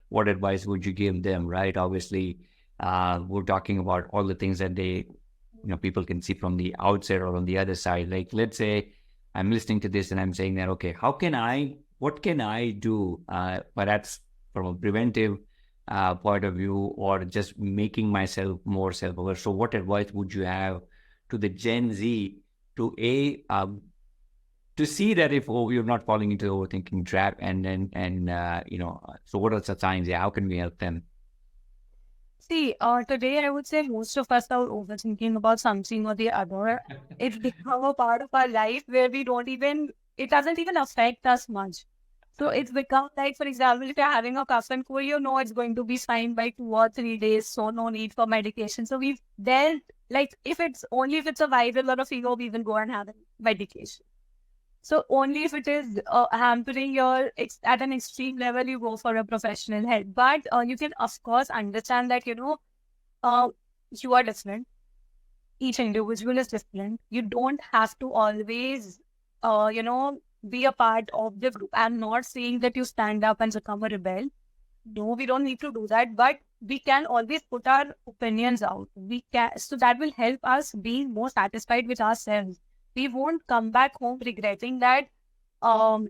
what advice would you give them, right? Obviously, we're talking about all the things that people can see from the outside or on the other side. Like, let's say I'm listening to this and I'm saying that, okay, what can I do, perhaps from a preventive point of view, or just making myself more self-aware? So what advice would you have to the Gen Z to see that if you're not falling into the overthinking trap, so what are the signs? Yeah, how can we help them? See, today I would say most of us are overthinking about something or the other. It's become a part of our life where it doesn't even affect us much. So it's become like, for example, if you're having a cough and cold, you know it's going to be fine by 2 or 3 days, so no need for medication. So we've dealt, like, if it's a viral or a fever, we will go and have a medication. So only if it is hampering at an extreme level, you go for a professional help. But you can, of course, understand that, uh, you are different. Each individual is different. You don't have to always, be a part of the group. I'm not saying that you stand up and become a rebel. No, we don't need to do that. But we can always put our opinions out. So that will help us be more satisfied with ourselves. We won't come back home regretting that um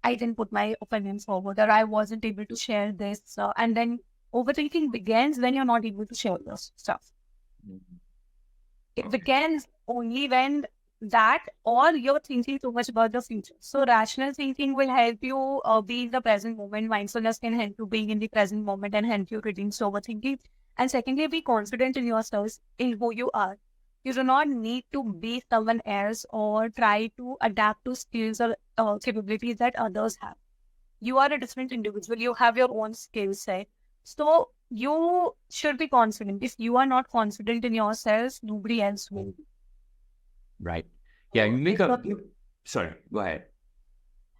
I didn't put my opinions forward, or I wasn't able to share this. And then overthinking begins when you're not able to share your stuff. It Okay. begins only when that, or you're thinking too much about the future. So rational thinking will help you be in the present moment. Mindfulness can help you being in the present moment and help you reduce overthinking. And secondly, be confident in yourselves, in who you are. You do not need to be someone else or try to adapt to skills or capabilities that others have. You are a different individual. You have your own skill set. So you should be confident. If you are not confident in yourself, nobody else will be. Right. Yeah, you make So, a. Sorry, go ahead.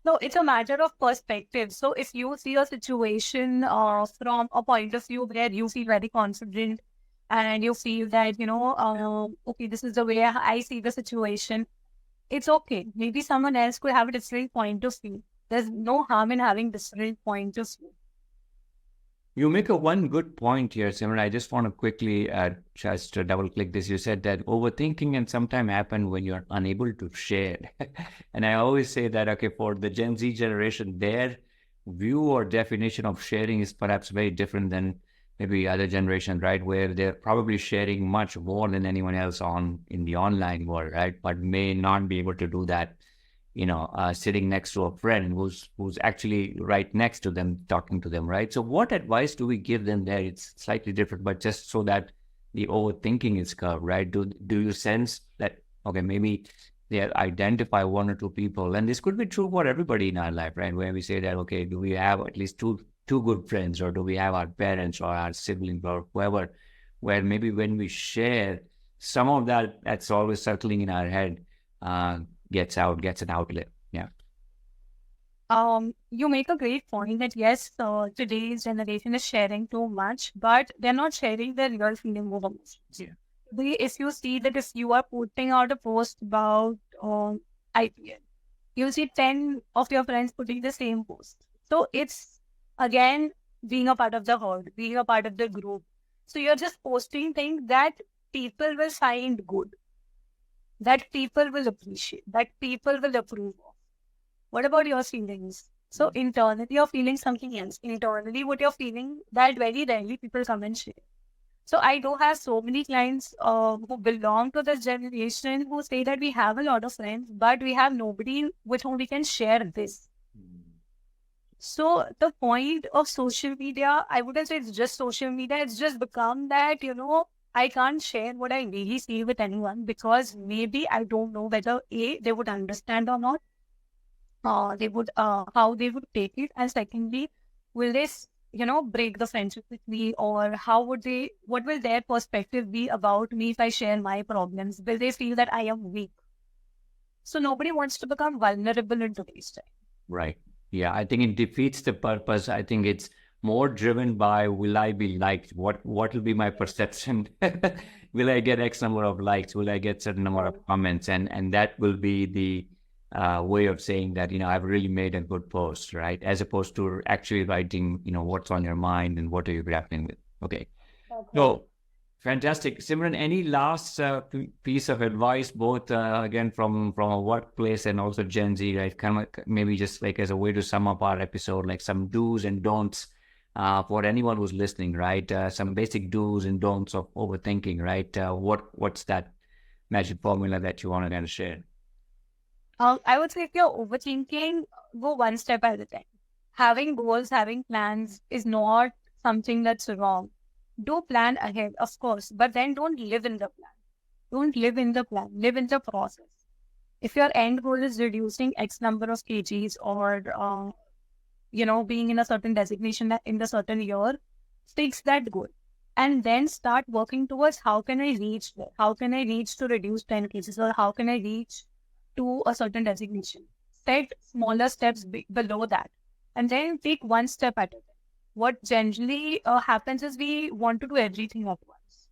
no, it's a matter of perspective. So if you see a situation from a point of view where you feel very confident and you feel that, okay, this is the way I see the situation, it's okay. Maybe someone else could have a different point of view. There's no harm in having different point of view. You make a one good point here, Simran. I just want to quickly just to double click this. You said that overthinking can sometimes happen when you're unable to share. And I always say that, okay, for the Gen Z generation, their view or definition of sharing is perhaps very different than maybe other generation, right? Where they're probably sharing much more than anyone else in the online world, right? But may not be able to do that, sitting next to a friend who's actually right next to them, talking to them, right? So what advice do we give them there? It's slightly different, but just so that the overthinking is curbed, right? Do you sense that, okay, maybe they identify one or two people, and this could be true for everybody in our life, right? Where we say that, okay, do we have at least two good friends, or do we have our parents or our siblings or whoever, where maybe when we share, some of that's always circling in our head, uh, gets an outlet. Yeah. You make a great point that yes, today's generation is sharing too much, but they're not sharing their real feeling over emotions. Yeah. If you see that if you are putting out a post about IPL, you'll see 10 of your friends putting the same post. So it's again being a part of the herd, being a part of the group. So you're just posting things that people will find good, that people will appreciate, that people will approve of. What about your feelings? So internally, you're feeling something else. Internally, what you're feeling, that very rarely people come and share. So I do have so many clients who belong to this generation who say that we have a lot of friends, but we have nobody with whom we can share this. So the point of social media, I wouldn't say it's just social media. It's just become that, I can't share what I really feel with anyone because maybe I don't know whether A, they would understand or not, they would how they would take it, and secondly, will this break the friendship with me, or what will their perspective be about me if I share my problems? Will they feel that I am weak? So nobody wants to become vulnerable in today's time. Right. Yeah, I think it defeats the purpose. I think it's more driven by, will I be liked? What will be my perception? Will I get X number of likes? Will I get certain number of comments? And that will be way of saying that, I've really made a good post, right? As opposed to actually writing, what's on your mind and what are you grappling with. Okay. That's right. So fantastic. Simran, any last piece of advice, both again from a workplace and also Gen Z, right? Kind of maybe just like as a way to sum up our episode, like some do's and don'ts for anyone who's listening, right? Some basic do's and don'ts of overthinking, right? What's that magic formula that you want to kind of share? I would say if you're overthinking, go one step at a time. Having goals, having plans is not something that's wrong. Do plan ahead, of course, but then don't live in the plan. Don't live in the plan, live in the process. If your end goal is reducing X number of kgs or, being in a certain designation in the certain year, fix that goal. And then start working towards how can I reach there? How can I reach to reduce 10 cases or how can I reach to a certain designation? Set smaller steps below that and then take one step at a time. What generally happens is we want to do everything at once.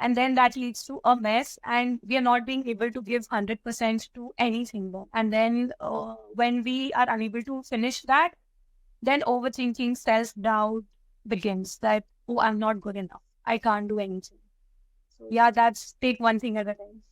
And then that leads to a mess and we are not being able to give 100% to anything. Then. And then when we are unable to finish that, then overthinking, self-doubt begins that, oh, I'm not good enough. I can't do anything. So yeah, that's take one thing at a time.